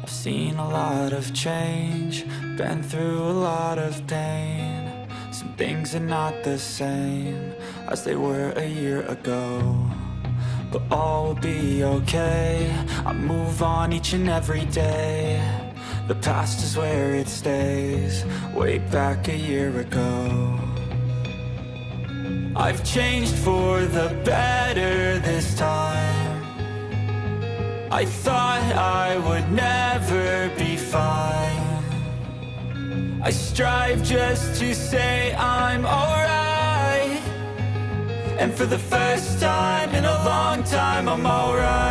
I've seen a lot of change, been through a lot of pain. Some things are not the same as they were a year ago, but all will be okay. I move on each and every day. The past is where it stays, way back a year ago. I've changed for the better this time. I thought I would never be fine. I strive just to say I'm alright, and for the first time in a long time I'm alright.